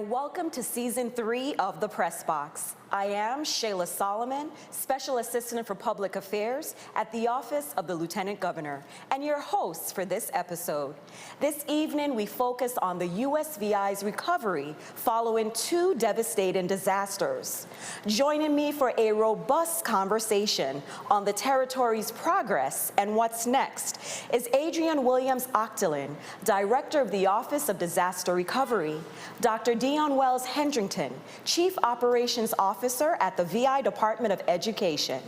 welcome to Season 3 of the Press Box. I am Shayla Solomon, Special Assistant for Public Affairs at the Office of the Lieutenant Governor, and your host for this episode. This evening, we focus on the USVI's recovery following two devastating disasters. Joining me for a robust conversation on the territory's progress and what's next is Adrienne Williams-Octolin, Director of the Office of Disaster Recovery, Dr. Dion Wells-Hendrington, Chief Operations Officer at the VI Department of Education,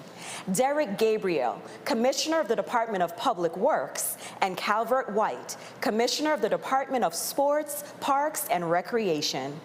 Derek Gabriel, Commissioner of the Department of Public Works, and Calvert White, Commissioner of the Department of Sports, Parks, and Recreation.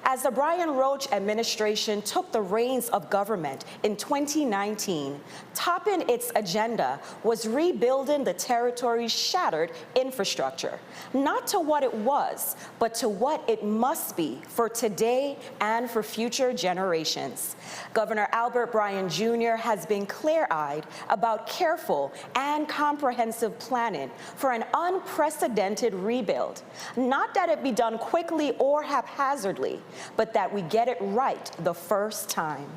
As the Brian Roach administration took the reins of government in 2019, topping its agenda was rebuilding the territory's shattered infrastructure, not to what it was, but to what it must be for today and for future generations. Governor Albert Bryan Jr. has been clear-eyed about careful and comprehensive planning for an unprecedented rebuild. Not that it be done quickly or haphazardly, but that we get it right the first time.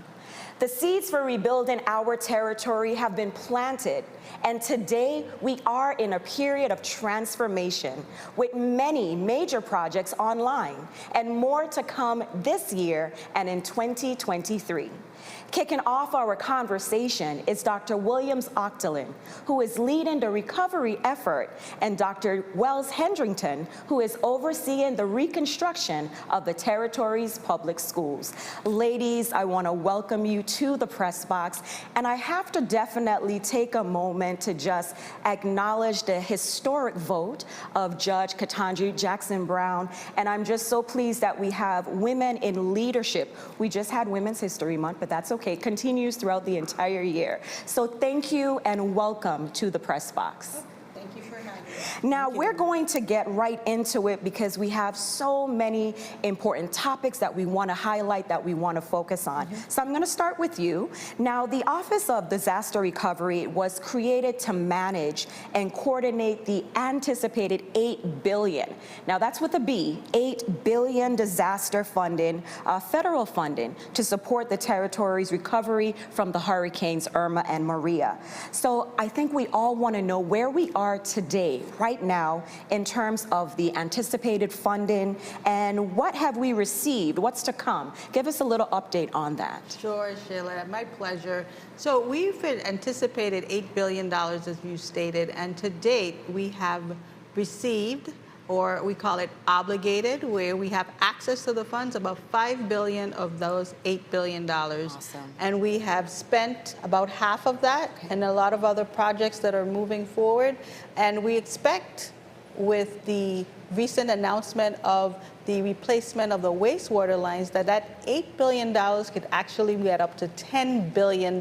The seeds for rebuilding our territory have been planted, and today we are in a period of transformation with many major projects online and more to come this year and in 2023. Kicking off our conversation is Dr. Williams-Octolin, who is leading the recovery effort, and Dr. Wells-Hendrington, who is overseeing the reconstruction of the territory's public schools. Ladies, I want to welcome you to the Press Box, and I have to definitely take a moment to just acknowledge the historic vote of Judge Ketanji Jackson Brown, and I'm just so pleased that we have women in leadership. We just had Women's History Month, but that's okay. It continues throughout the entire year. So thank you and welcome to the Press Box. Thank you for having me. Now, we're going to get right into it because we have so many important topics that we want to highlight, that we want to focus on. So I'm going to start with you. Now, the Office of Disaster Recovery was created to manage and coordinate the anticipated $8 billion. Now, that's with a B, $8 billion disaster funding, federal funding to support the territory's recovery from the hurricanes Irma and Maria. So I think we all want to know where we are today, right now, in terms of the anticipated funding and what have we received, what's to come. Give us a little update on that. Sure, Sheila, my pleasure. So we've anticipated $8 billion, as you stated, and to date we have received, or we call it obligated, where we have access to the funds, about $5 billion of those $8 billion. Awesome. And we have spent about half of that, and a lot of other projects that are moving forward. And we expect, with the recent announcement of the replacement of the wastewater lines, that $8 billion could actually get up to $10 billion.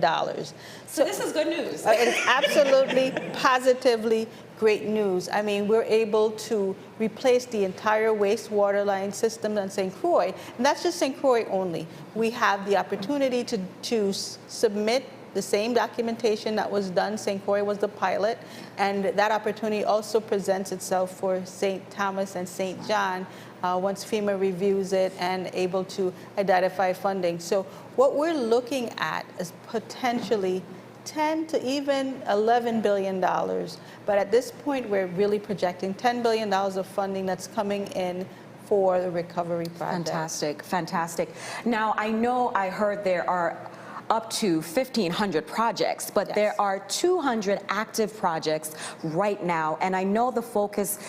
So this is good news. It is absolutely, positively great news. I mean, we're able to replace the entire wastewater line system in St. Croix, and that's just St. Croix only. We have the opportunity to submit the same documentation that was done. St. Croix was the pilot, and that opportunity also presents itself for St. Thomas and St. John once FEMA reviews it and able to identify funding. So what we're looking at is potentially $10 to even $11 billion. But at this point, we're really projecting $10 billion of funding that's coming in for the recovery project. Fantastic, fantastic. Now, I know I heard there are up to 1,500 projects, but Yes. there are 200 active projects right now, and I know the focus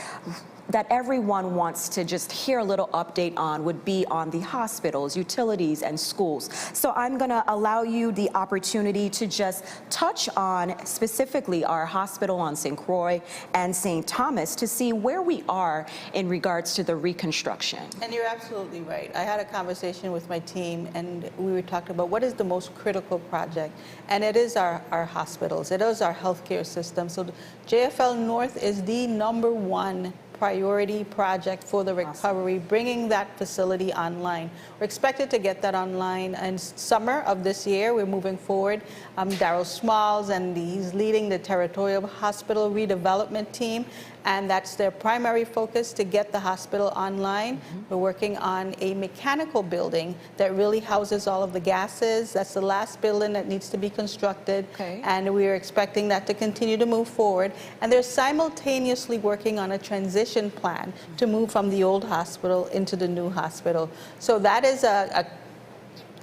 that everyone wants to just hear a little update on would be on the hospitals, utilities, and schools. So I'm going to allow you the opportunity to just touch on specifically our hospital on St. Croix and St. Thomas to see where we are in regards to the reconstruction. And you're absolutely right. I had a conversation with my team, and we were talking about what is the most critical project, and it is our hospitals. It is our healthcare system. So JFL North is the #1 priority project for the recovery, bringing that facility online. We're expected to get that online in summer of this year. We're moving forward. Darryl Smalls, and he's leading the territorial hospital redevelopment team. and that's their primary focus to get the hospital online. We're working on a mechanical building that really houses all of the gases. That's the last building that needs to be constructed, and we're expecting that to continue to move forward. And they're simultaneously working on a transition plan to move from the old hospital into the new hospital. So that is a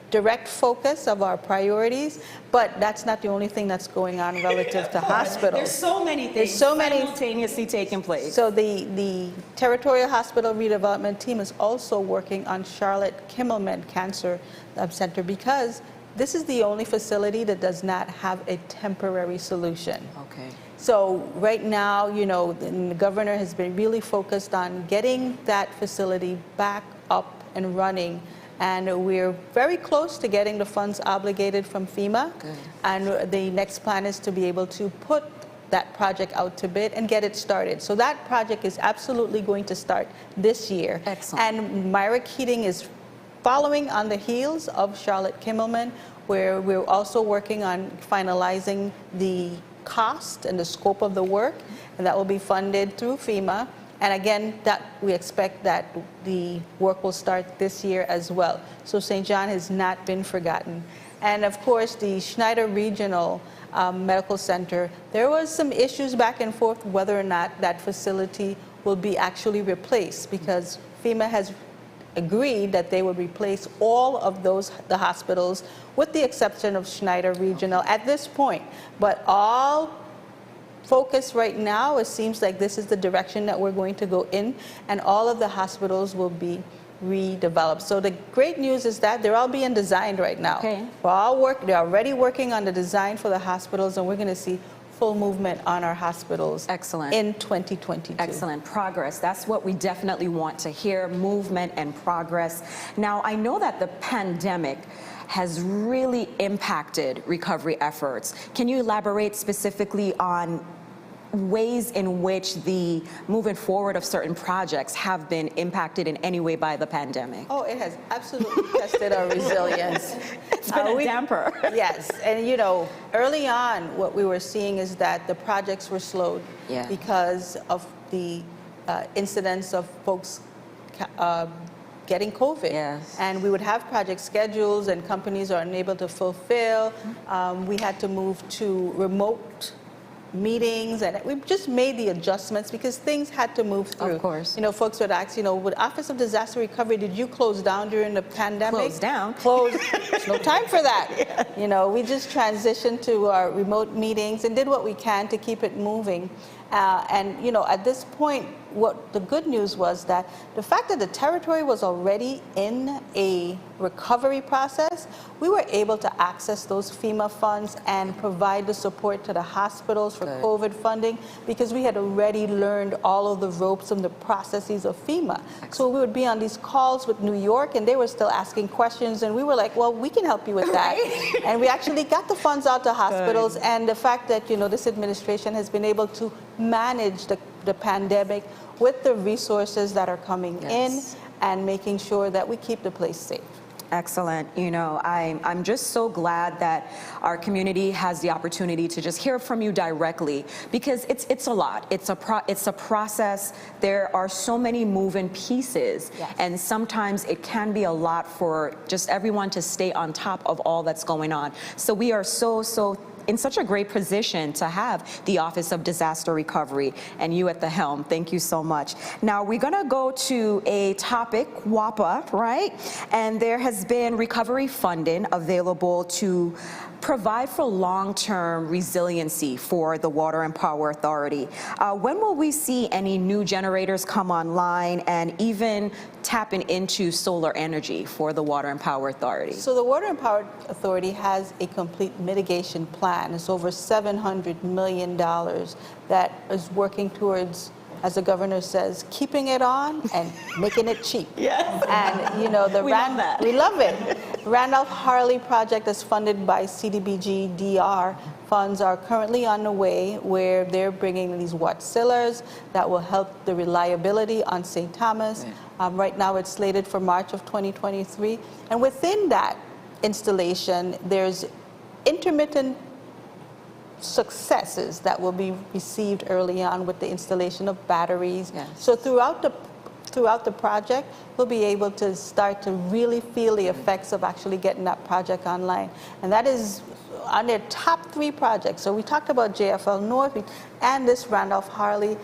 direct focus of our priorities, but that's not the only thing that's going on relative to hospitals. There's so many things simultaneously taking place. So the Territorial Hospital Redevelopment Team is also working on Charlotte Kimmelman Cancer Center, because this is the only facility that does not have a temporary solution. Okay. So right now, you know, the governor has been really focused on getting that facility back up and running. And we're very close to getting the funds obligated from FEMA. Good. And the next plan is to be able to put that project out to bid and get it started. So that project is absolutely going to start this year. Excellent. And Myrick Heating is following on the heels of Charlotte Kimmelman, where we're also working on finalizing the cost and the scope of the work, and that will be funded through FEMA. And again, that we expect that the work will start this year as well. So St. John has not been forgotten. And of course, the Schneider Regional Medical Center, there was some issues back and forth whether or not that facility will be actually replaced, because FEMA has agreed that they would replace all of the hospitals, with the exception of Schneider Regional at this point. But all focus right now, it seems like this is the direction that we're going to go in, and all of the hospitals will be redeveloped. So the great news is that they're all being designed right now. Okay. They're already working on the design for the hospitals, and we're going to see full movement on our hospitals. Excellent. In 2022. Excellent. Progress. That's what we definitely want to hear, movement and progress. Now, I know that the pandemic has really impacted recovery efforts. Can you elaborate specifically on ways in which the moving forward of certain projects have been impacted in any way by the pandemic? Oh, it has absolutely tested our resilience. It's been a damper. Yes, and you know, early on, what we were seeing is that the projects were slowed because of the incidence of folks getting COVID. Yes. And we would have project schedules and companies are unable to fulfill. We had to move to remote meetings, and we just made the adjustments because things had to move through. Of course. You know, folks would ask, you know, with Office of Disaster Recovery, did you close down during the pandemic? Closed down. Closed. There's no time for that. Yeah. You know, we just transitioned to our remote meetings and did what we can to keep it moving. And, you know, at this point, what the good news was that the fact that the territory was already in a recovery process, we were able to access those FEMA funds and provide the support to the hospitals for COVID funding, because we had already learned all of the ropes and the processes of FEMA. Excellent. So we would be on these calls with New York, and they were still asking questions, and we were like, well, we can help you with that. And we actually got the funds out to hospitals. Good. And the fact that, you know, this administration has been able to manage the pandemic with the resources that are coming in and making sure that we keep the place safe. Excellent. You know, I'm just so glad that our community has the opportunity to just hear from you directly, because it's a lot. It's a process. There are so many moving pieces, and sometimes it can be a lot for just everyone to stay on top of all that's going on. So we are so in such a great position to have the Office of Disaster Recovery and you at the helm. Thank you so much. Now we're gonna go to a topic, WAPA, right? And there has been recovery funding available to provide for long-term resiliency for the Water and Power Authority. When will we see any new generators come online and even tapping into solar energy for the Water and Power Authority? So the Water and Power Authority has a complete mitigation plan. It's over $700 million that is working towards, as the governor says, keeping it on and making it cheap. Yes. And you know, we love that. We love it. Randolph Harley project is funded by CDBG DR. Funds are currently on the way, where they're bringing these Wattsillers that will help the reliability on St. Thomas. Right now it's slated for March of 2023. And within that installation, there's intermittent successes that will be received early on with the installation of batteries. Yes. So throughout the project, we'll be able to start to really feel the effects of actually getting that project online. And that is on their top 3 projects. So we talked about JFL North and this Randolph Harley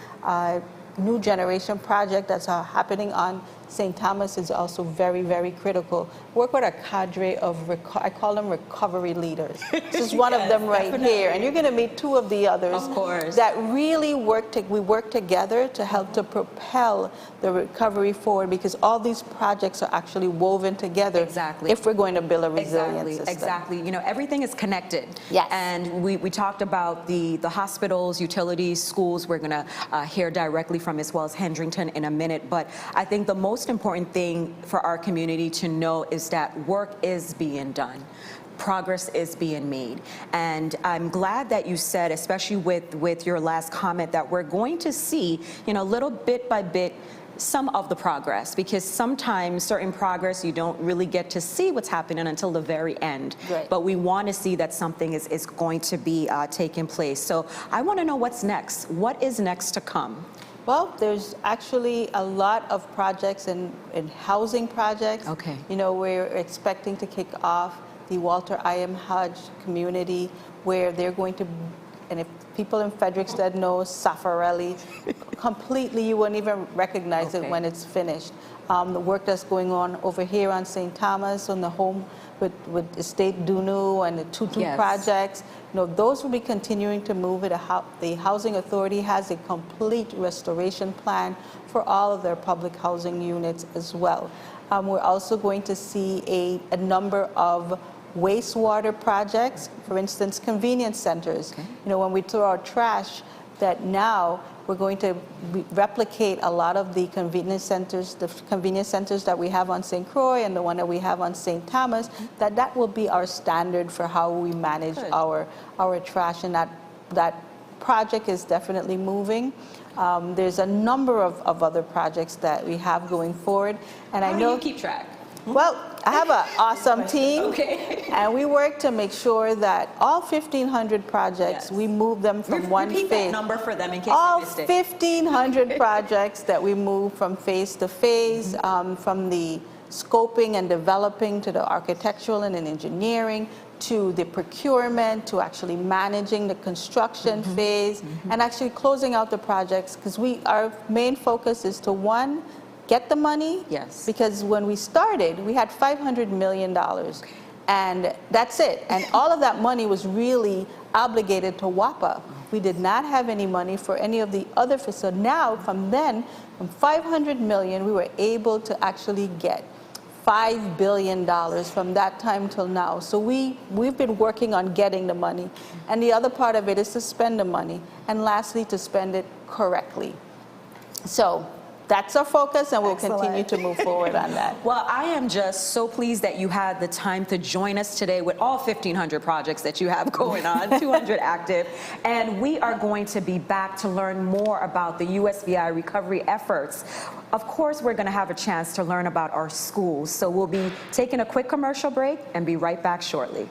new generation project that's happening on St. Thomas is also very, very critical. Work with a cadre of, I call them recovery leaders. This is one Yes, of them right definitely. here. And you're going to meet 2 of the others. Of course. That really we work together to help to propel the recovery forward, because all these projects are actually woven together. Exactly. If we're going to build a resilient system. Exactly. You know, everything is connected. Yes. And we talked about the hospitals, utilities, schools. We're going to hear directly from as well as Hendrington in a minute. But I think the most important thing for our community to know is that work is being done. Progress is being made. And I'm glad that you said, especially with your last comment, that we're going to see, you know, little bit by bit, some of the progress, because sometimes certain progress you don't really get to see what's happening until the very end. Right. But we want to see that something is going to be taking place. So I want to know what's next. What is next to come? Well, there's actually a lot of projects in housing projects. Okay. You know, we're expecting to kick off the Walter I. M. Hodge community, where they're going to, and if people in Frederickstead know Safarelli, completely, you wouldn't even recognize it when it's finished. The work that's going on over here on St. Thomas on the home with Estate Dunu and the Tutu Yes. projects, you know, those will be continuing to move. The Housing Authority has a complete restoration plan for all of their public housing units as well. We're also going to see a number of wastewater projects, for instance, convenience centers. Okay. You know, when we throw our trash, that now we're going to replicate a lot of the convenience centers that we have on St. Croix and the one that we have on St. Thomas, that will be our standard for how we manage Good. our trash, and that project is definitely moving. There's a number of other projects that we have going forward, and How I do know. you keep track? Well, I have an awesome team, Okay. and we work to make sure that all 1,500 projects, Yes. we move them from one Repeat phase. that number for them in case All they missed it. 1,500 projects that we move from phase to phase, from the scoping and developing to the architectural and engineering, to the procurement, to actually managing the construction phase, and actually closing out the projects, because our main focus is to, one, get the money. Yes. Because when we started, we had $500 million. And that's it. And all of that money was really obligated to WAPA. We did not have any money for any of the other facilities. Now, from 500 million, we were able to actually get $5 billion from that time till now. So we've been working on getting the money. And the other part of it is to spend the money. And lastly, to spend it correctly. So that's our focus, and we'll continue to move forward on that. Well, I am just so pleased that you had the time to join us today with all 1,500 projects that you have going on, 200 active. And we are going to be back to learn more about the USVI recovery efforts. Of course, we're going to have a chance to learn about our schools. So we'll be taking a quick commercial break and be right back shortly.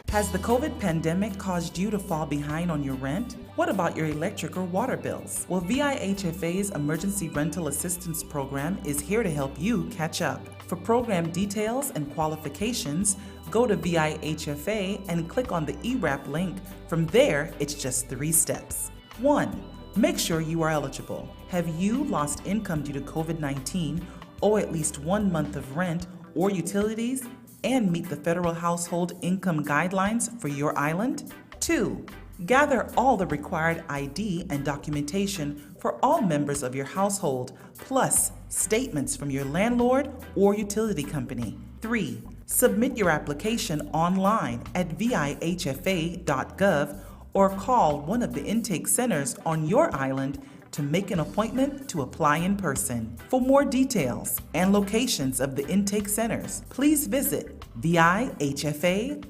Has the COVID pandemic caused you to fall behind on your rent? What about your electric or water bills? Well, VIHFA's Emergency Rental Assistance Program is here to help you catch up. For program details and qualifications, go to VIHFA and click on the ERAP link. From there, it's just 3 steps. 1. Make sure you are eligible. Have you lost income due to COVID-19, owe at least 1 month of rent or utilities, and meet the federal household income guidelines for your island? 2. Gather all the required ID and documentation for all members of your household, plus statements from your landlord or utility company. 3. Submit your application online at vihfa.gov or call one of the intake centers on your island to make an appointment to apply in person. For more details and locations of the intake centers, please visit vihfa.gov.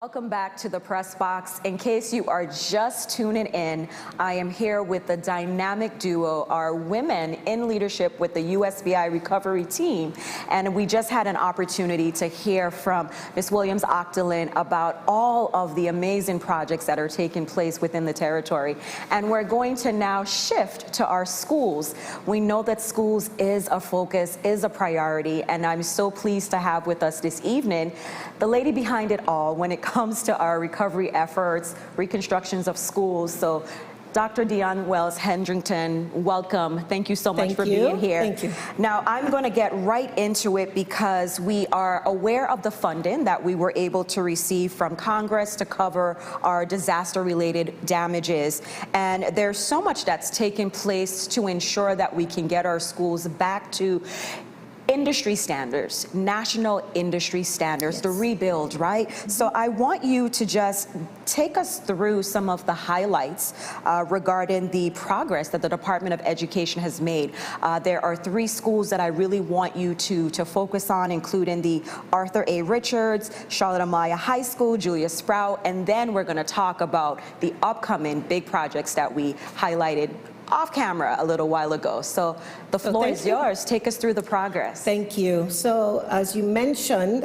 Welcome back to the Press Box. In case you are just tuning in, I am here with the dynamic duo, our women in leadership with the USBI recovery team. And we just had an opportunity to hear from Ms. Williams-Octolin about all of the amazing projects that are taking place within the territory. And we're going to now shift to our schools. We know that schools is a focus, is a priority, and I'm so pleased to have with us this evening the lady behind it all when it comes to our recovery efforts, reconstructions of schools. So Dr. Dion Wells-Hendrington, welcome. Thank you so much for being here. Thank you. Now, I'm going to get right into it because we are aware of the funding that we were able to receive from Congress to cover our disaster-related damages. And there's so much that's taken place to ensure that we can get our schools back to industry standards, national industry standards, yes. The rebuild, right? Mm-hmm. So I want you to just take us through some of the highlights regarding the progress that the Department of Education has made. There are 3 schools that I really want you to focus on, including the Arthur A. Richards, Charlotte Amalia High School, Julia Sprout, and then we're going to talk about the upcoming big projects that we highlighted off camera a little while ago. So the floor is yours. Take us through the progress. Thank you. So as you mentioned,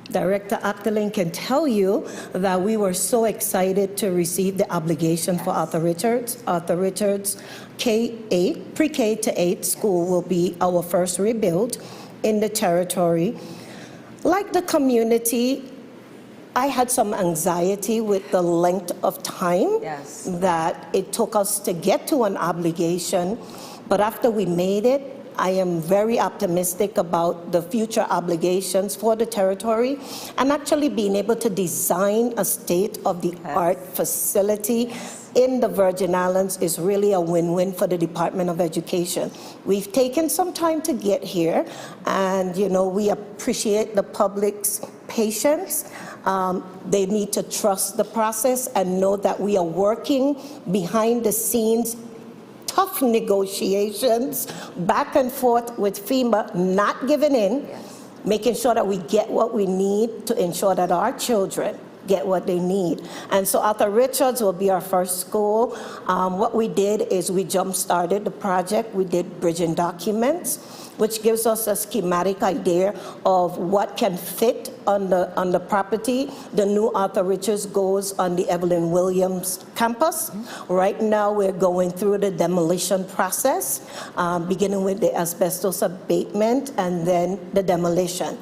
Director Octolin can tell you that we were so excited to receive the obligation for Arthur Richards. Arthur Richards K-8, pre-K to 8 school will be our first rebuild in the territory. Like the community, I had some anxiety with the length of time that it took us to get to an obligation, but after we made it, I am very optimistic about the future obligations for the territory and actually being able to design a state-of-the-art facility in the Virgin Islands is really a win-win for the Department of Education. We've taken some time to get here, and we appreciate the public's patience. They need to trust the process and know that we are working behind the scenes, tough negotiations, back and forth with FEMA, not giving in, making sure that we get what we need to ensure that our children get what they need. And so Arthur Richards will be our first school. What we did is we jump-started the project. We did bridging documents, which gives us a schematic idea of what can fit on the property. The new Arthur Richards goes on the Evelyn Williams campus. Mm-hmm. Right now, we're going through the demolition process, beginning with the asbestos abatement and then the demolition.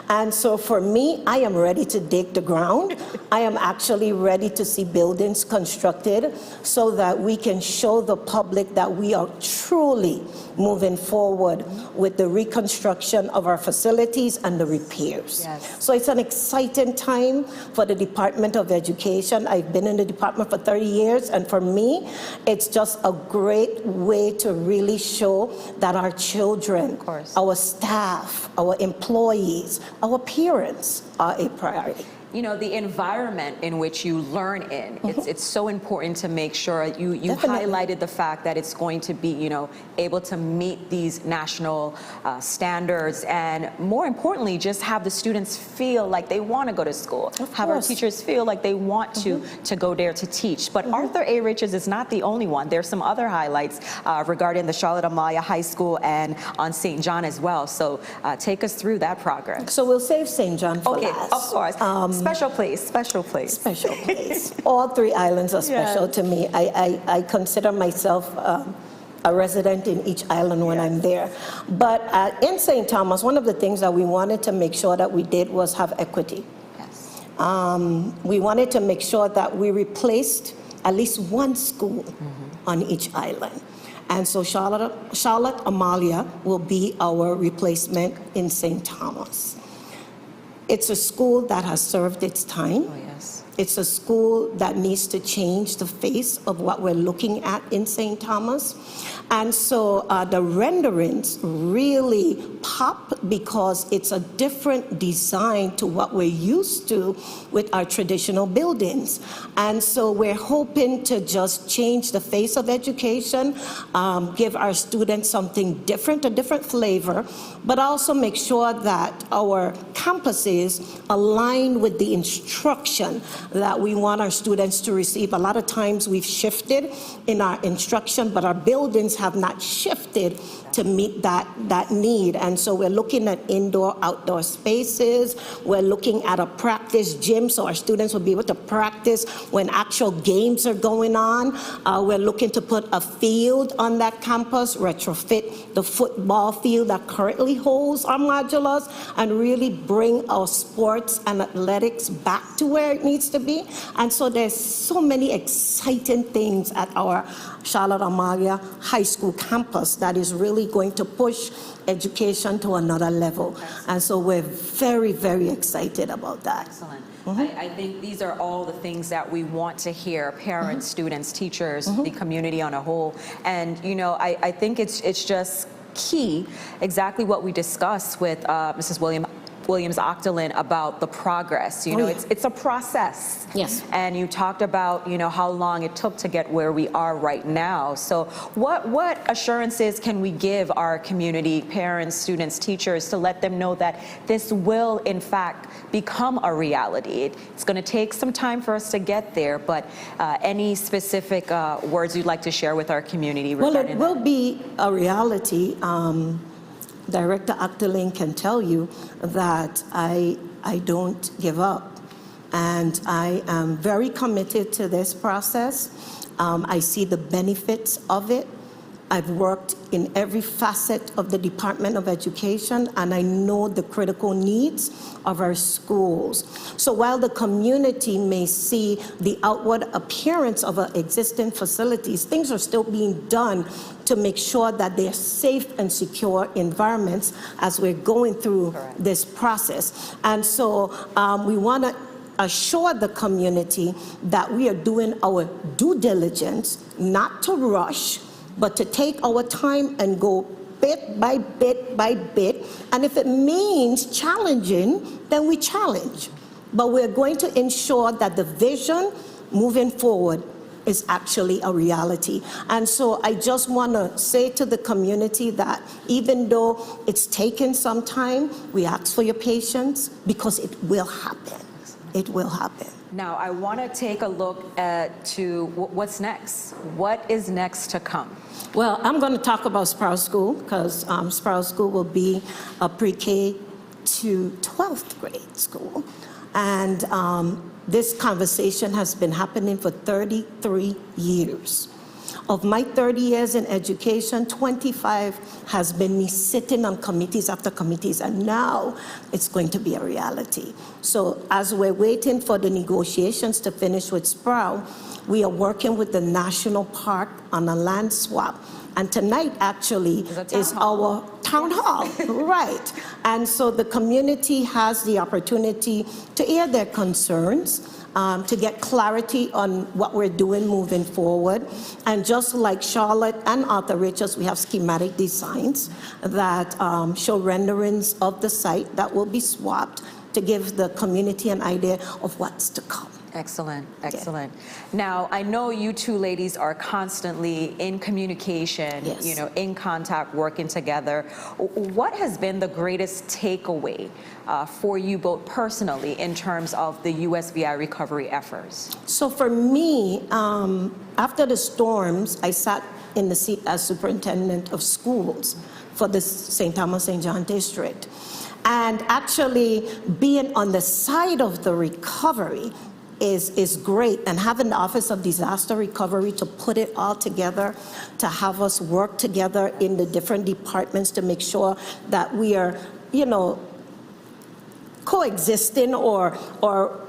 And so for me, I am ready to dig the ground. I am actually ready to see buildings constructed so that we can show the public that we are truly moving forward with the reconstruction of our facilities and the repairs. Yes. So it's an exciting time for the Department of Education. I've been in the department for 30 years, and for me, it's just a great way to really show that our children, our staff, our employees, our parents are a priority. The environment in which you learn in, it's so important to make sure you highlighted the fact that it's going to be, able to meet these national standards, and more importantly, just have the students feel like they want to go to school, have our teachers feel like they want to go there to teach. But Arthur A. Richards is not the only one. There's some other highlights regarding the Charlotte Amalia High School and on St. John as well. So take us through that progress. So we'll save St. John for last. Of course. Special place. Special place. All 3 islands are special to me. I consider myself a resident in each island when I'm there. But in St. Thomas, one of the things that we wanted to make sure that we did was have equity. Yes. We wanted to make sure that we replaced at least 1 school on each island. And so Charlotte Amalia will be our replacement in St. Thomas. It's a school that has served its time. Oh, yes. It's a school that needs to change the face of what we're looking at in St. Thomas. And so the renderings really pop because it's a different design to what we're used to with our traditional buildings. And so we're hoping to just change the face of education, give our students something different, a different flavor, but also make sure that our campuses align with the instruction that we want our students to receive. A lot of times we've shifted in our instruction, but our buildings have not shifted to meet that need. And so we're looking at indoor, outdoor spaces. We're looking at a practice gym so our students will be able to practice when actual games are going on. We're looking to put a field on that campus, retrofit the football field that currently holds our modulars, and really bring our sports and athletics back to where it needs to be. And so there's so many exciting things at our Charlotte Amalia High School campus that is really going to push education to another level. And so we're very, very excited about that. Excellent. I think these are all the things that we want to hear, parents, students, teachers, the community on a whole. And, you know, I think it's just key, exactly what we discussed with Mrs. Williams-Octolin about the progress. You know, it's a process. Yes. And you talked about, you know, how long it took to get where we are right now. So what assurances can we give our community, parents, students, teachers, to let them know that this will, in fact, become a reality? It's going to take some time for us to get there, but any specific words you'd like to share with our community regarding Well, it will be a reality. Director Octolin can tell you that I don't give up, and I am very committed to this process. I see the benefits of it. I've worked in every facet of the Department of Education, and I know the critical needs of our schools. So while the community may see the outward appearance of our existing facilities, things are still being done to make sure that they're safe and secure environments as we're going through this process. And so we want to assure the community that we are doing our due diligence, not to rush, but to take our time and go bit by bit by bit. And if it means challenging, then we challenge. But we're going to ensure that the vision moving forward is actually a reality. And so I just want to say to the community that even though it's taken some time, we ask for your patience, because it will happen. It will happen. Now, I want to take a look to what's next. What is next to come? Well, I'm going to talk about Sproul School, because Sproul School will be a pre-K to 12th grade school. And this conversation has been happening for 33 years. Of my 30 years in education, 25 has been me sitting on committees after committees, and now it's going to be a reality. So as we're waiting for the negotiations to finish with Sproul, we are working with the National Park on a land swap. And tonight actually is our town hall, right. And so the community has the opportunity to air their concerns, to get clarity on what we're doing moving forward. And just like Charlotte and Arthur Richards, we have schematic designs that show renderings of the site that will be swapped to give the community an idea of what's to come. Excellent, excellent. Now, I know you two ladies are constantly in communication, you know, in contact, working together. What has been the greatest takeaway for you both personally in terms of the USVI recovery efforts? So for me, after the storms, I sat in the seat as superintendent of schools for the St. Thomas St. John district. And actually being on the side of the recovery is great, and having the Office of Disaster Recovery to put it all together, to have us work together in the different departments to make sure that we are, you know, coexisting or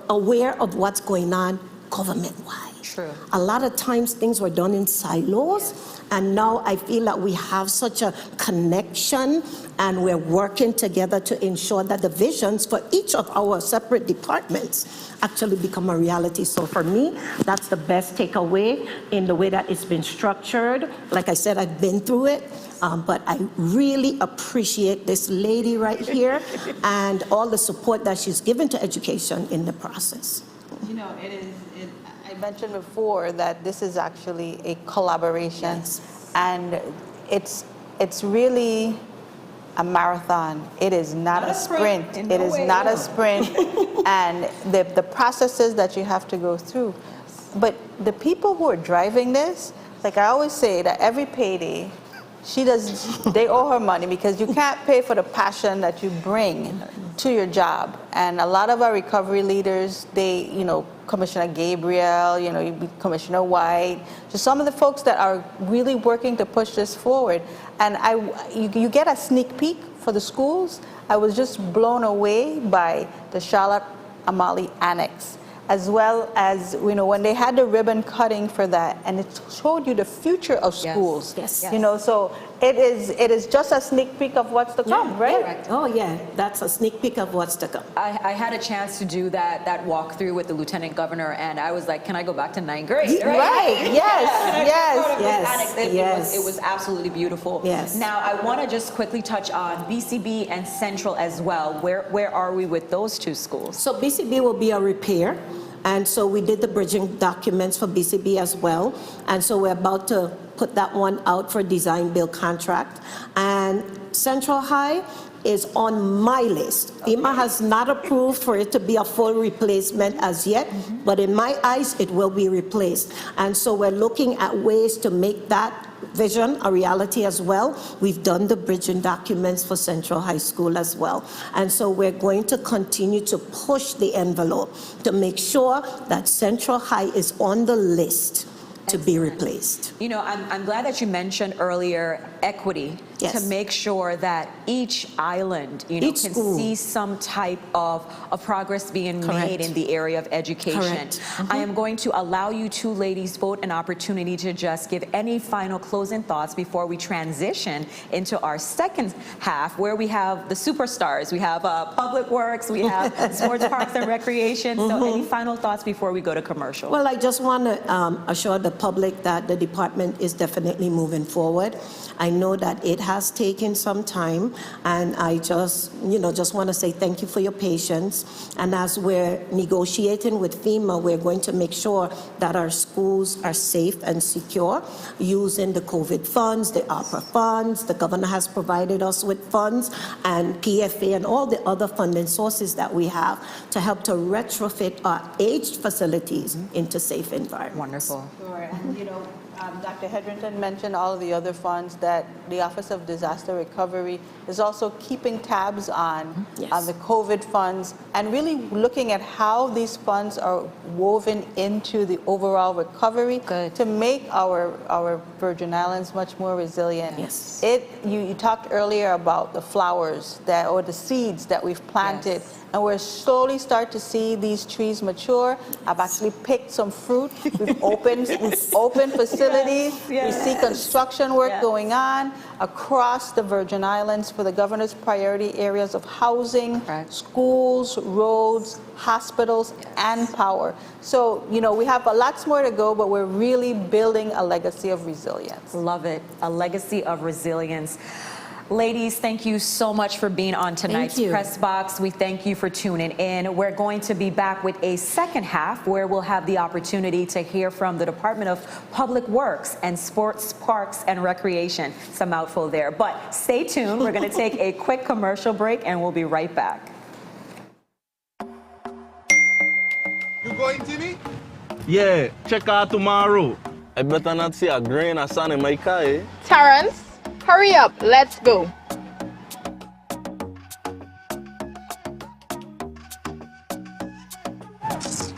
aware of what's going on government-wide. True. A lot of times things were done in silos, and now I feel that we have such a connection, and we're working together to ensure that the visions for each of our separate departments actually become a reality. So for me, that's the best takeaway in the way that it's been structured. Like I said, I've been through it, but I really appreciate this lady right here and all the support that she's given to education in the process. You know, I mentioned before that this is actually a collaboration, and it's really a marathon. It is not a sprint. in It no is way. not a sprint. And the processes that you have to go through. But the people who are driving this, like I always say that every payday, they owe her money because you can't pay for the passion that you bring to your job. And a lot of our recovery leaders, Commissioner Gabriel, Commissioner White, just some of the folks that are really working to push this forward. And you get a sneak peek for the schools. I was just blown away by the Charlotte Amalie Annex, as well as, when they had the ribbon cutting for that, and it showed you the future of schools. Yes. So it is just a sneak peek of what's to come, right? Correct. Oh, yeah, that's a sneak peek of what's to come. I had a chance to do that walkthrough with the Lieutenant Governor, and I was like, can I go back to 9th grade? Right, yes. It was absolutely beautiful. Yes. Now, I want to just quickly touch on BCB and Central as well. Where are we with those two schools? So BCB will be a repair. And so we did the bridging documents for BCB as well. And so we're about to put that one out for design build contract. And Central High is on my list. FEMA has not approved for it to be a full replacement as yet, but in my eyes, it will be replaced. And so we're looking at ways to make that vision a reality as well. We've done the bridging documents for Central High School as well. And so we're going to continue to push the envelope to make sure that Central High is on the list to be replaced. I'm glad that you mentioned earlier equity, Yes. to make sure that each island, Each can school. see some type of progress being Correct. made in the area of education. Correct. I am going to allow you two ladies both an opportunity to just give any final closing thoughts before we transition into our second half, where we have the superstars. We have Public Works, we have Sports Parks and Recreation. So any final thoughts before we go to commercial? Well, I just want to assure the public that the department is definitely moving forward. I know that it has taken some time, and I just want to say thank you for your patience. And as we're negotiating with FEMA, we're going to make sure that our schools are safe and secure using the COVID funds, the ARPA funds. The governor has provided us with funds, and PFA and all the other funding sources that we have to help to retrofit our aged facilities into safe environments. Wonderful. Sure. And, Dr. Hedrington mentioned all of the other funds that the Office of Disaster Recovery is also keeping tabs on, Yes. on the COVID funds, and really looking at how these funds are woven into the overall recovery Good. to make our Virgin Islands much more resilient. Yes. You talked earlier about the flowers or the seeds that we've planted. Yes. And we're slowly start to see these trees mature. I've actually picked some fruit. We've opened facilities. Yes. We see construction work Yes. going on across the Virgin Islands for the governor's priority areas of housing, Right. schools, roads, hospitals, and power. So, we have lots more to go, but we're really building a legacy of resilience. Love it. A legacy of resilience. Ladies, thank you so much for being on tonight's you. Press Box. We thank you for tuning in. We're going to be back with a second half where we'll have the opportunity to hear from the Department of Public Works and Sports, Parks, and Recreation. It's a mouthful there, but stay tuned. We're going to take a quick commercial break and we'll be right back. You going, Timmy? Yeah, check out tomorrow. I better not see a grain of sand in my car, eh? Terrence, hurry up, let's go.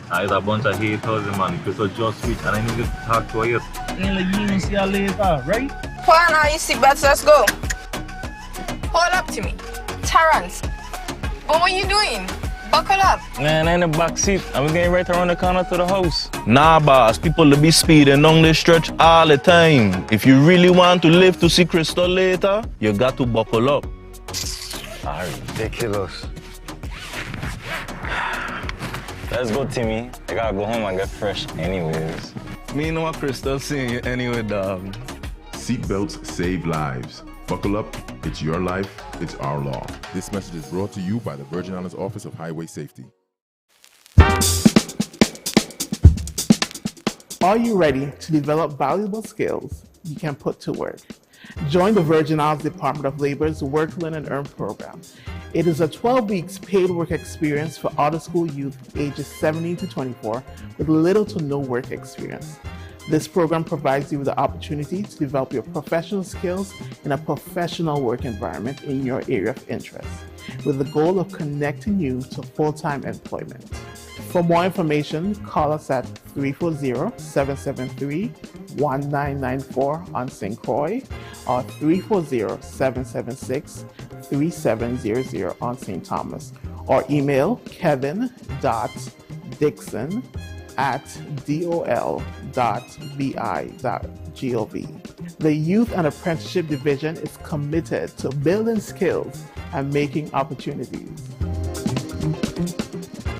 It's a bunch of haters, man. Because I just switch and I need to talk to you. Ain't like you see you later, right? Put on all your seatbelts, let's go. Hold up to me. Terrence, what were you doing? Buckle up. Man, I'm in the back seat. I'm getting right around the corner to the house. Nah, boss. People to be speeding down this stretch all the time. If you really want to live to see Crystal later, you got to buckle up. Ridiculous. Let's go, Timmy. I gotta go home and get fresh anyways. Me know what Crystal saying anyway, dog. Seatbelts save lives. Buckle up. It's your life. It's our law. This message is brought to you by the Virgin Islands Office of Highway Safety. Are you ready to develop valuable skills you can put to work? Join the Virgin Islands Department of Labor's Work, Learn, and Earn program. It is a 12-week paid work experience for out-of-school youth ages 17 to 24 with little to no work experience. This program provides you with the opportunity to develop your professional skills in a professional work environment in your area of interest, with the goal of connecting you to full-time employment. For more information, call us at 340-773-1994 on St. Croix or 340-776-3700 on St. Thomas, or email kevin.dixon@dol.bi.gov. The Youth and Apprenticeship Division is committed to building skills and making opportunities.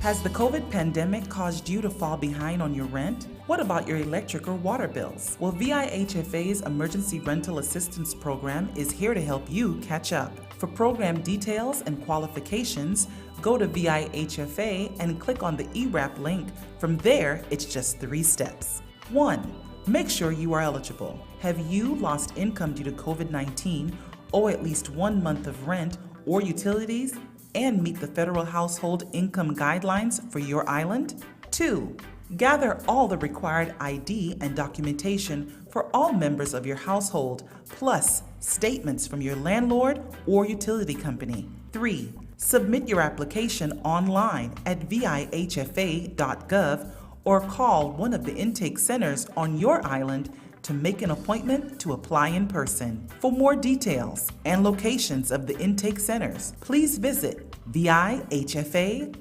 Has the COVID pandemic caused you to fall behind on your rent? What about your electric or water bills? Well, VIHFA's Emergency Rental Assistance Program is here to help you catch up. For program details and qualifications, go to VIHFA and click on the ERAP link. From there, it's just 3 steps. 1. Make sure you are eligible. Have you lost income due to COVID-19, owe at least 1 month of rent or utilities, and meet the federal household income guidelines for your island? 2. Gather all the required ID and documentation for all members of your household, plus statements from your landlord or utility company. 3. Submit your application online at vihfa.gov or call one of the intake centers on your island to make an appointment to apply in person. For more details and locations of the intake centers, please visit vihfa.gov.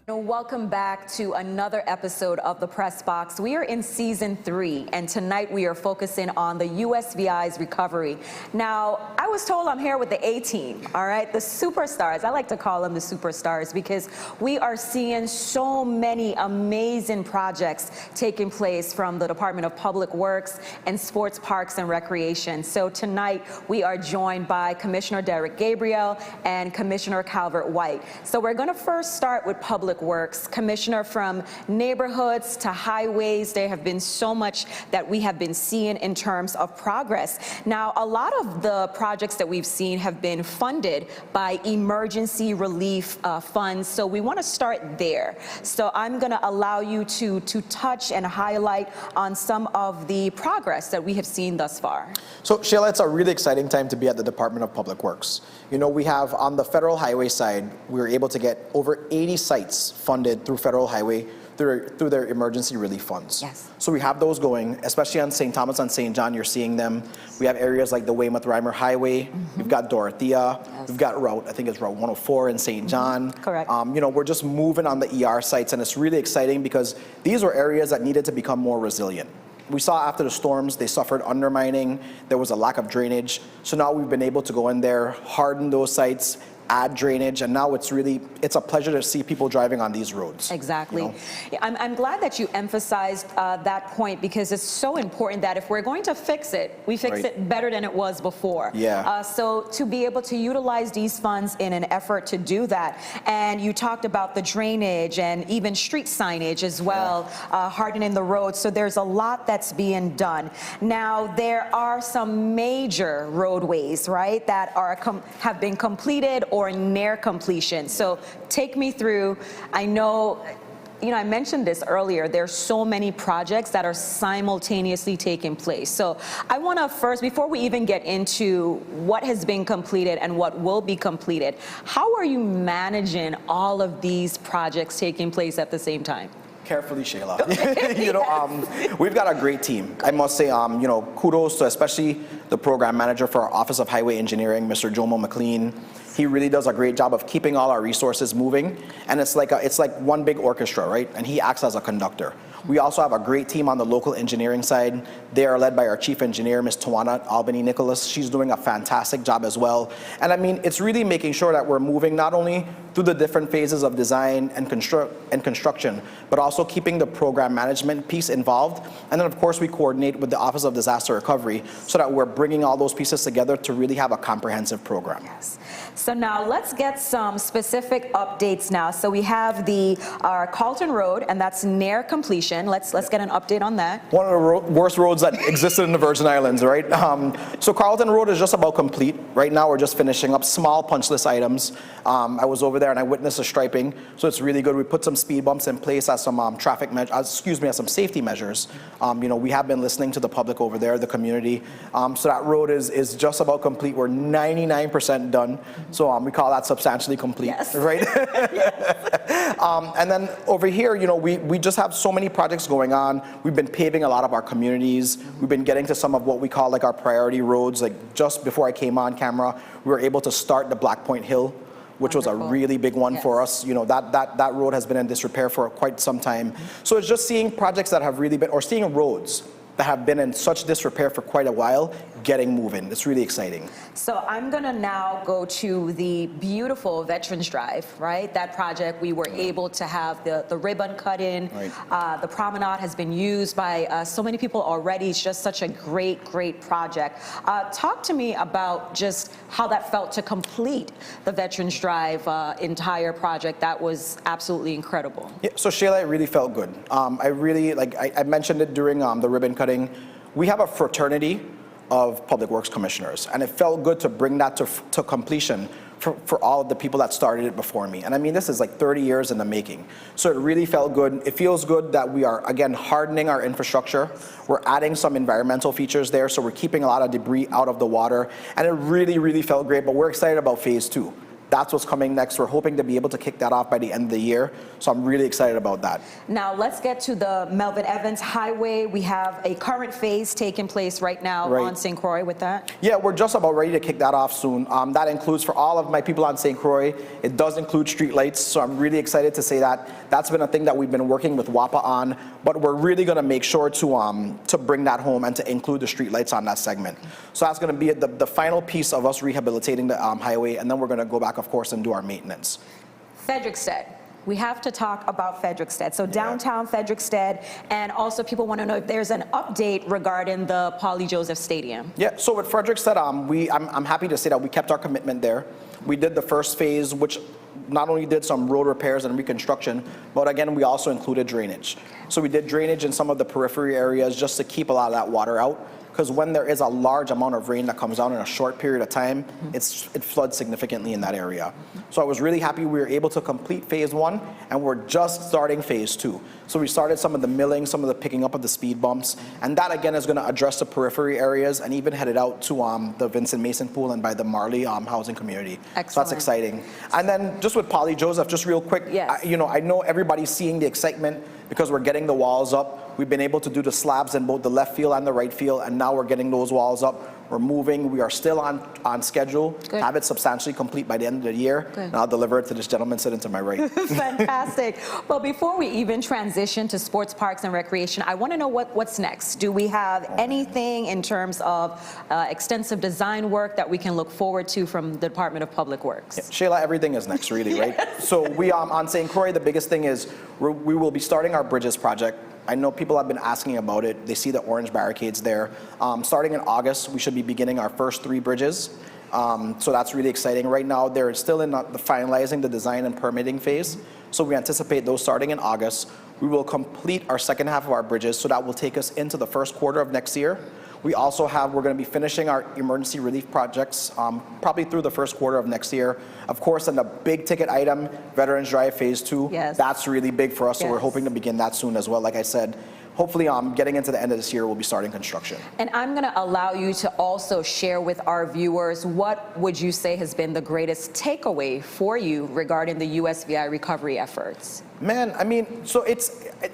Welcome back to another episode of the Press Box. We are in season 3, and tonight we are focusing on the USVI's recovery. Now, I was told I'm here with the A-team, all right? The superstars. I like to call them the superstars because we are seeing so many amazing projects taking place from the Department of Public Works and Sports, Parks, and Recreation. So tonight we are joined by Commissioner Derek Gabriel and Commissioner Calvert White. So we're going to first start with Public Works. Commissioner, from neighborhoods to highways, there have been so much that we have been seeing in terms of progress. Now, a lot of the projects that we've seen have been funded by emergency relief funds. So we want to start there. So I'm going to allow you to touch and highlight on some of the progress that we have seen thus far. So, Sheila, it's a really exciting time to be at the Department of Public Works. You know, we have on the federal highway side, we were able to get over 80 sites funded through federal highway through their emergency relief funds. Yes. So we have those going, especially on St. Thomas and St. John, you're seeing them. We have areas like the Weymouth-Reimer Highway, we've got Dorothea, we've got I think it's Route 104 in St. John. Correct. You know, we're just moving on the ER sites, and it's really exciting because these were areas that needed to become more resilient. We saw after the storms, they suffered undermining, there was a lack of drainage. So now we've been able to go in there, harden those sites, add drainage, and now it's a pleasure to see people driving on these roads. Exactly. You know? Yeah, I'm glad that you emphasized that point because it's so important that if we're going to fix it, we fix it better than it was before. Yeah. So to be able to utilize these funds in an effort to do that, and you talked about the drainage and even street signage as well, hardening the roads. So there's a lot that's being done. Now, there are some major roadways, right, that have been completed or near completion. So take me through. I know, I mentioned this earlier, there's so many projects that are simultaneously taking place. So I want to first, before we even get into what has been completed and what will be completed, how are you managing all of these projects taking place at the same time? Carefully, Sheila. We've got a great team. I must say, kudos to especially the program manager for our Office of Highway Engineering, Mr. Jomo McLean. He really does a great job of keeping all our resources moving, and it's like one big orchestra, right? And he acts as a conductor. We also have a great team on the local engineering side. They are led by our chief engineer, Ms. Tawana Albany Nicholas. She's doing a fantastic job as well. And I mean, it's really making sure that we're moving not only through the different phases of design and construction, but also keeping the program management piece involved. And then, of course, we coordinate with the Office of Disaster Recovery so that we're bringing all those pieces together to really have a comprehensive program. Yes. So now let's get some specific updates now. So we have our Carlton Road, and that's near completion. Let's get an update on that. One of the worst roads that existed in the Virgin Islands, right? So Carlton Road is just about complete. Right now, we're just finishing up small punch list items. I was over there and I witnessed the striping, so it's really good. We put some speed bumps in place as some as some safety measures. We have been listening to the public over there, the community. So that road is just about complete. We're 99% done. So we call that substantially complete, yes. Right? And then over here, we just have so many projects going on. We've been paving a lot of our communities. We've been getting to some of what we call like our priority roads. Like just before I came on camera, we were able to start the Black Point Hill, which was a really big one for us. That road has been in disrepair for quite some time. So it's just seeing projects that have really been, or seeing roads that have been in such disrepair for quite a while, getting moving. It's really exciting. So I'm gonna now go to the beautiful Veterans Drive, right? That project, we were able to have the ribbon cut in. Right. The promenade has been used by so many people already. It's just such a great, great project. Talk to me about just how that felt to complete the Veterans Drive entire project. That was absolutely incredible. Yeah, so Shayla, it really felt good. I mentioned it during the ribbon cutting. We have a fraternity of Public Works Commissioners, and it felt good to bring that to completion for all of the people that started it before me. And I mean, this is like 30 years in the making. So it really felt good. It feels good that we are, again, hardening our infrastructure. We're adding some environmental features there, so we're keeping a lot of debris out of the water. And it really, really felt great, but we're excited about phase 2. That's what's coming next. We're hoping to be able to kick that off by the end of the year. So I'm really excited about that. Now let's get to the Melvin Evans Highway. We have a current phase taking place right now on St. Croix with that. Yeah, we're just about ready to kick that off soon. That includes, for all of my people on St. Croix, it does include streetlights. So I'm really excited to say that. That's been a thing that we've been working with WAPA on, but we're really gonna make sure to bring that home and to include the streetlights on that segment. So that's gonna be the final piece of us rehabilitating the highway, and then we're gonna go back, of course, and do our maintenance. Frederickstead. We have to talk about Frederickstead. So downtown Frederickstead, and also people want to know if there's an update regarding the Paulie Joseph Stadium. Yeah, so with Frederickstead, I'm happy to say that we kept our commitment there. We did the first phase, which not only did some road repairs and reconstruction, but again, we also included drainage. So we did drainage in some of the periphery areas just to keep a lot of that water out. Because when there is a large amount of rain that comes down in a short period of time, it floods significantly in that area. So I was really happy we were able to complete phase 1, and we're just starting phase 2. So we started some of the milling, some of the picking up of the speed bumps, and that again is going to address the periphery areas and even headed out to the Vincent Mason Pool and by the Marley housing community. Excellent. So that's exciting. And then just with Paulie Joseph, just real quick, I know everybody's seeing the excitement because we're getting the walls up. We've been able to do the slabs in both the left field and the right field, and now we're getting those walls up. We're moving. We are still on schedule. Good. Have it substantially complete by the end of the year. Good. And I'll deliver it to this gentleman sitting to my right. Fantastic. Well, before we even transition to sports, parks, and recreation, I want to know what's next. Do we have anything in terms of extensive design work that we can look forward to from the Department of Public Works? Yeah, Shayla, everything is next, really, right? So we on St. Croix, the biggest thing is we will be starting our bridges project. I know people have been asking about it. They see the orange barricades there. Starting in August, we should be beginning our first 3 bridges. So that's really exciting. Right now, they're still in the finalizing the design and permitting phase. So we anticipate those starting in August. We will complete our second half of our bridges, so that will take us into the first quarter of next year. We also we're going to be finishing our emergency relief projects probably through the first quarter of next year. Of course, and the big ticket item, Veterans Drive Phase 2, that's really big for us, so we're hoping to begin that soon as well. Like I said, hopefully getting into the end of this year, we'll be starting construction. And I'm going to allow you to also share with our viewers, what would you say has been the greatest takeaway for you regarding the USVI recovery efforts? Man, I mean, so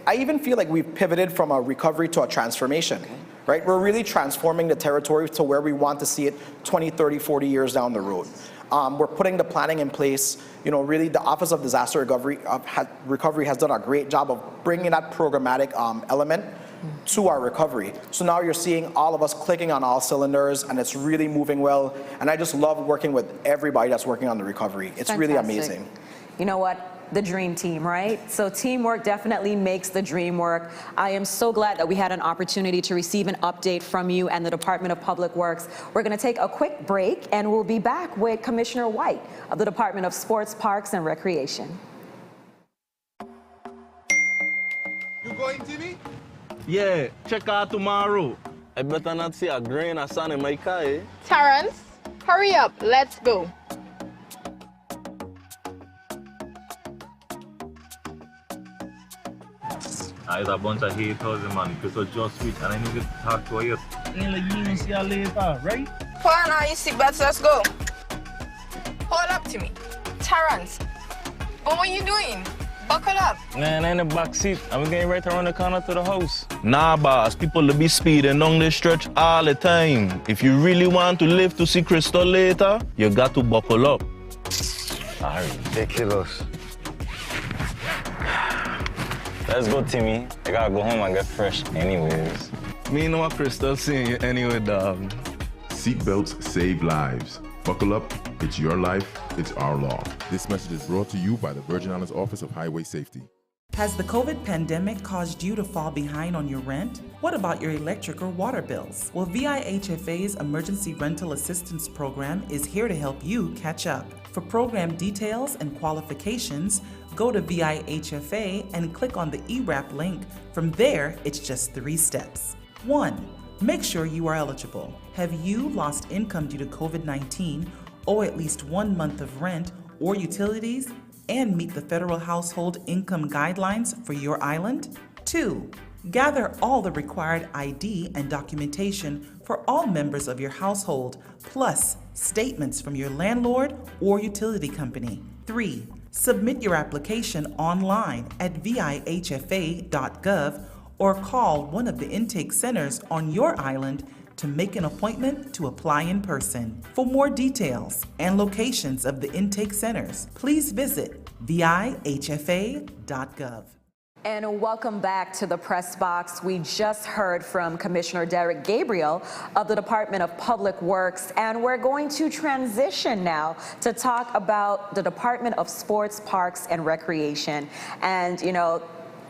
I even feel like we've pivoted from a recovery to a transformation. Right? We're really transforming the territory to where we want to see it 20, 30, 40 years down the road. We're putting the planning in place. Really the Office of Disaster Recovery has done a great job of bringing that programmatic element to our recovery. So now you're seeing all of us clicking on all cylinders, and it's really moving well. And I just love working with everybody that's working on the recovery. It's really amazing. you know what? The dream team, right? So teamwork definitely makes the dream work. I am so glad that we had an opportunity to receive an update from you and the Department of Public Works. We're going to take a quick break and we'll be back with Commissioner White of the Department of Sports, Parks, and Recreation. You going, Timmy? Yeah, check out tomorrow. I better not see a grain of sand in my car, eh? Terrence, hurry up. Let's go. There's a bunch of haters, man. Because I just reached and I need to talk to you. You see you later, right? Put on all your seatbelts. Let's go. Hold up to me. Terrence, what are you doing? Buckle up. Man, I'm in the back seat. I'm getting right around the corner to the house. Nah, boss. People will be speeding down this stretch all the time. If you really want to live to see Crystal later, you got to buckle up. Ridiculous. Let's go, Timmy. I gotta go home and get fresh anyways. Me know what Crystal seeing you anyway, dog. Seatbelts save lives. Buckle up. It's your life. It's our law. This message is brought to you by the Virgin Islands Office of Highway Safety. Has the COVID pandemic caused you to fall behind on your rent? What about your electric or water bills? Well, VIHFA's Emergency Rental Assistance Program is here to help you catch up. For program details and qualifications, go to VIHFA and click on the ERAP link. From there, it's just 3 steps. 1. Make sure you are eligible. Have you lost income due to COVID-19, owe at least 1 month of rent or utilities, and meet the federal household income guidelines for your island? 2. Gather all the required ID and documentation for all members of your household, plus statements from your landlord or utility company. 3. Submit your application online at vihfa.gov or call one of the intake centers on your island to make an appointment to apply in person. For more details and locations of the intake centers, please visit vihfa.gov. And welcome back to the Press Box. We just heard from Commissioner Derek Gabriel of the Department of Public Works, and we're going to transition now to talk about the Department of Sports, Parks, and Recreation. And, you know,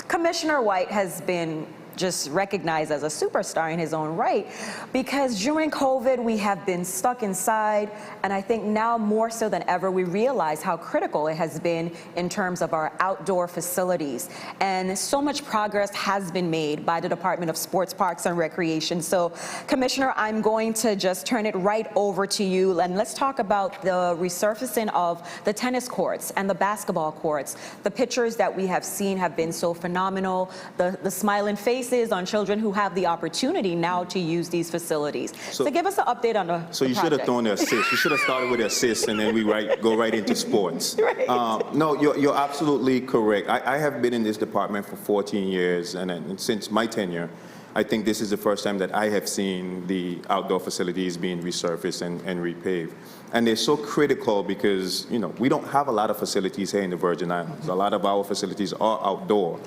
Commissioner White has been just recognized as a superstar in his own right, because during COVID we have been stuck inside, and I think now more so than ever we realize how critical it has been in terms of our outdoor facilities, and so much progress has been made by the Department of Sports, Parks, and Recreation. So Commissioner, I'm going to just turn it right over to you, and let's talk about the resurfacing of the tennis courts and the basketball courts. The pictures that we have seen have been so phenomenal, the smiling faces on children who have the opportunity now to use these facilities. So give us an update on the So you should have thrown the assist. You should have started with the assist and then we go right into sports. Right. No, you're absolutely correct. I have been in this department for 14 years, and since my tenure, I think this is the first time that I have seen the outdoor facilities being resurfaced and repaved. And they're so critical because, you know, we don't have a lot of facilities here in the Virgin Islands. A lot of our facilities are outdoor.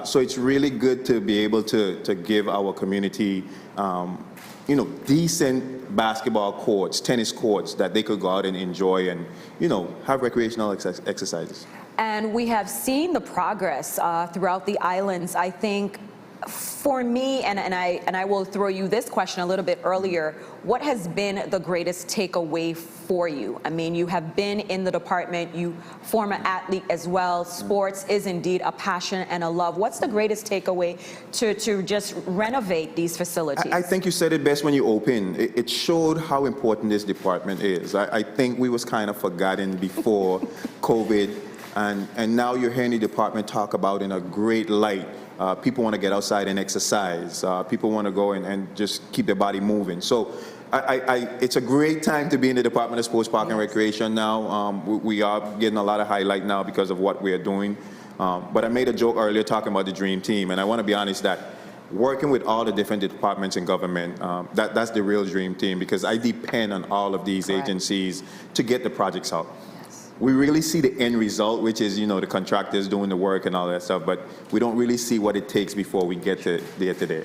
So it's really good to be able to give our community, you know, decent basketball courts, tennis courts that they could go out and enjoy and, you know, have recreational exercises. And we have seen the progress throughout the islands. I think for me, and I will throw you this question a little bit earlier, what has been the greatest takeaway for you? I mean, you have been in the department, you former athlete as well. Sports is indeed a passion and a love. What's the greatest takeaway to just renovate these facilities? I think you said it best when you opened. It showed how important this department is. I think we was kind of forgotten before COVID, and now you're hearing the department talk about in a great light. People want to get outside and exercise. People want to go and just keep their body moving. So it's a great time to be in the Department of Sports, Park, and Recreation now. We are getting a lot of highlight now because of what we are doing. But I made a joke earlier talking about the dream team, and I want to be honest that working with all the different departments in government, that's the real dream team, because I depend on all of these agencies to get the projects out. We really see the end result, which is, you know, the contractors doing the work and all that stuff, but we don't really see what it takes before we get to there.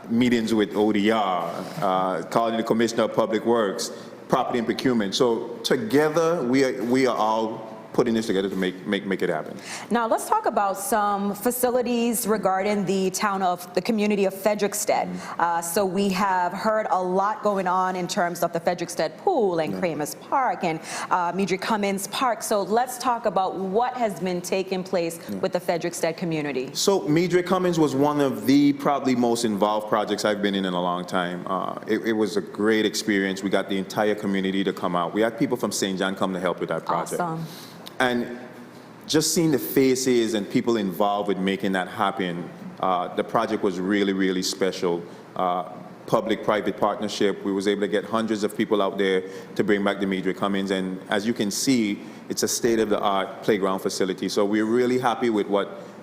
Meetings with ODR, calling the Commissioner of Public Works, property and procurement. So together, we are all putting this together to make it happen. Now let's talk about some facilities regarding the community of Frederiksted. So we have heard a lot going on in terms of the Frederiksted Pool and Kramer's Park and Meadry Cummins Park. So let's talk about what has been taking place with the Frederiksted community. So Meadry Cummins was one of the probably most involved projects I've been in a long time. It was a great experience. We got the entire community to come out. We had people from St. John come to help with that project. Awesome. And just seeing the faces and people involved with making that happen, the project was really, really special. Public-private partnership. We was able to get hundreds of people out there to bring back the Meadry Cummins. And as you can see, it's a state-of-the-art playground facility. So we're really happy with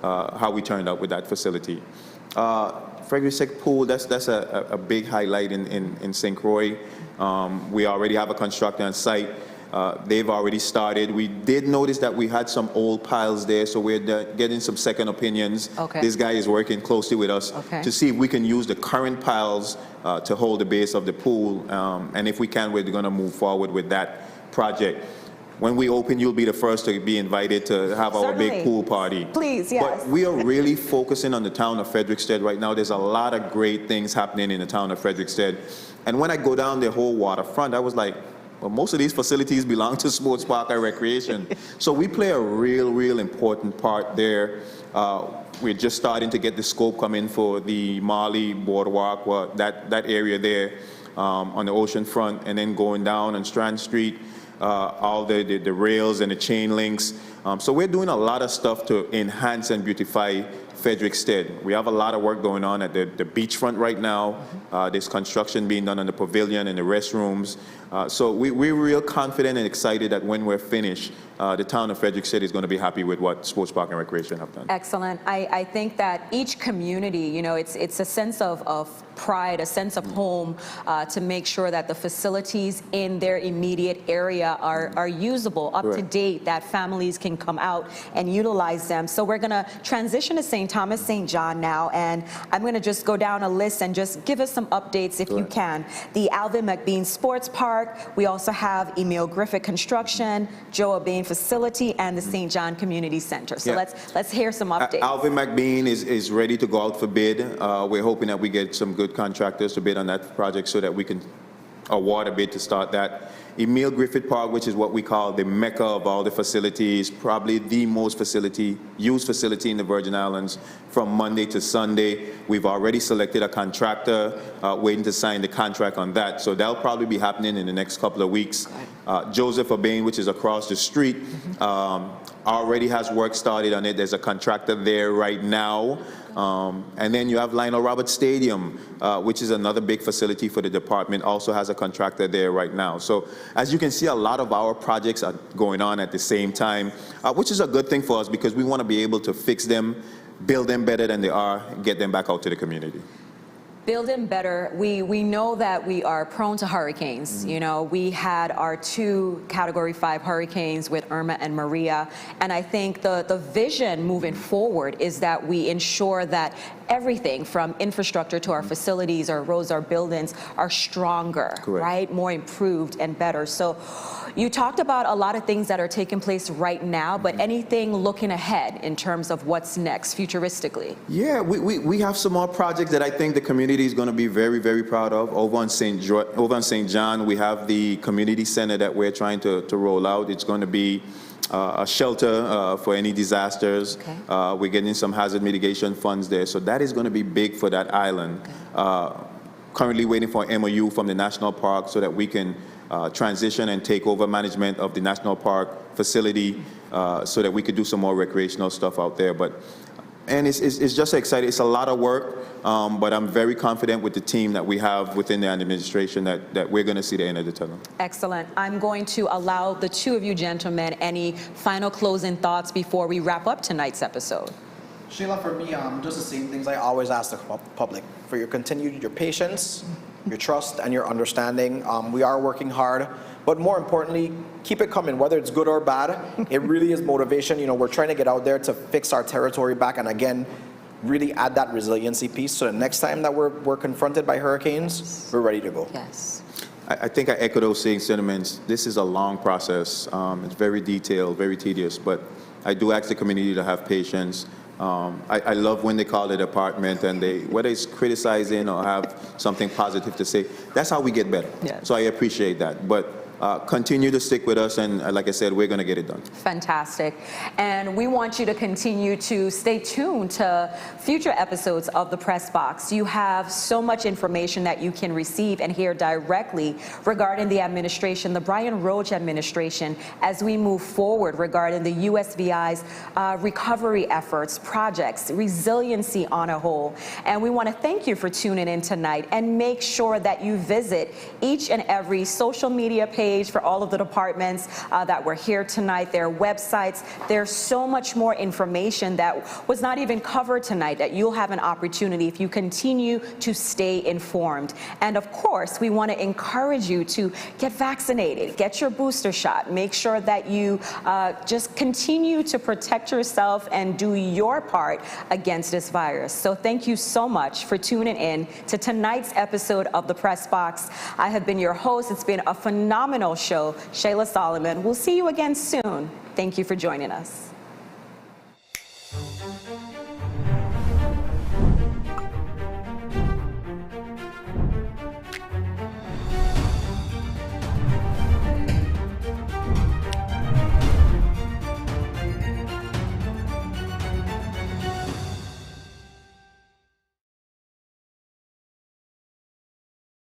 how we turned out with that facility. Frederiksted Pool, that's a big highlight in St. Croix. We already have a contractor on site. They've already started. We did notice that we had some old piles there, so we're getting some second opinions. Okay. This guy is working closely with us to see if we can use the current piles to hold the base of the pool. And if we can, we're going to move forward with that project. When we open, you'll be the first to be invited to have our big pool party. Please, yes. But we are really focusing on the town of Frederiksted right now. There's a lot of great things happening in the town of Frederiksted. And when I go down the whole waterfront, I was like, well, most of these facilities belong to sports park and recreation. So we play a real important part there. We're just starting to get the scope come in for the Marley Boardwalk, that area there on the ocean front, and then going down on Strand Street, all the rails and the chain links. So we're doing a lot of stuff to enhance and beautify Frederiksted. We have a lot of work going on at the beachfront right now. There's construction being done on the pavilion and the restrooms. So we're real confident and excited that when we're finished, the town of Frederiksted is going to be happy with what Sports Park and Recreation have done. Excellent. I think that each community, you know, it's a sense of pride, a sense of home to make sure that the facilities in their immediate area are usable, up to date, that families can come out and utilize them. So we're going to transition to St. Thomas St. John now, and I'm going to just go down a list and just give us some updates if you can. The Alvin McBean Sports Park, we also have Emil Griffith Construction, Joe Abane Facility, and the St. John Community Center. So let's hear some updates. Alvin McBean is ready to go out for bid. We're hoping that we get some good contractors to bid on that project so that we can award a bid to start that. Emil Griffith Park, which is what we call the mecca of all the facilities, probably the most used facility in the Virgin Islands from Monday to Sunday. We've already selected a contractor, waiting to sign the contract on that. So that'll probably be happening in the next couple of weeks. Joseph Abane, which is across the street, already has work started on it. There's a contractor there right now. And then you have Lionel Roberts Stadium, which is another big facility for the department, also has a contractor there right now. So as you can see, a lot of our projects are going on at the same time, which is a good thing for us because we want to be able to fix them, build them better than they are, get them back out to the community. Building better, we know that we are prone to hurricanes. You know, we had our 2 Category 5 hurricanes with Irma and Maria, and I think the vision moving forward is that we ensure that everything from infrastructure to our facilities, our roads, our buildings are stronger, right? More improved and better. So you talked about a lot of things that are taking place right now, but anything looking ahead in terms of what's next futuristically? Yeah, we have some more projects that I think the community is going to be very proud of. Over on St. John, we have the community center that we're trying to roll out. It's going to be a shelter for any disasters. We're getting some hazard mitigation funds there. So that is going to be big for that island. Currently waiting for an MOU from the national park so that we can transition and take over management of the national park facility so that we could do some more recreational stuff out there. And it's just exciting. It's a lot of work, but I'm very confident with the team that we have within the administration that we're going to see the end of the tunnel. Excellent. I'm going to allow the 2 of you gentlemen any final closing thoughts before we wrap up tonight's episode. Sheila, for me, just the same things I always ask the public. For your patience, your trust, and your understanding. We are working hard, but more importantly, keep it coming, whether it's good or bad. It really is motivation. You know, we're trying to get out there to fix our territory back, and again, really add that resiliency piece so the next time that we're confronted by hurricanes, we're ready to go. Yes. I think I echo those same sentiments. This is a long process. It's very detailed, very tedious, but I do ask the community to have patience. I love when they call the department and whether it's criticizing or have something positive to say, that's how we get better. Yes. So I appreciate that. But continue to stick with us, and like I said, we're going to get it done. Fantastic. And we want you to continue to stay tuned to future episodes of the Press Box. You have so much information that you can receive and hear directly regarding the administration, the Brian Roach administration, as we move forward regarding the USVI's recovery efforts, projects, resiliency on a whole. And we want to thank you for tuning in tonight, and make sure that you visit each and every social media page for all of the departments that were here tonight, their websites. There's so much more information that was not even covered tonight that you'll have an opportunity if you continue to stay informed. And of course, we want to encourage you to get vaccinated, get your booster shot, make sure that you just continue to protect yourself and do your part against this virus. So thank you so much for tuning in to tonight's episode of the Press Box. I have been your host. It's been a phenomenal show, Shayla Solomon. We'll see you again soon. Thank you for joining us.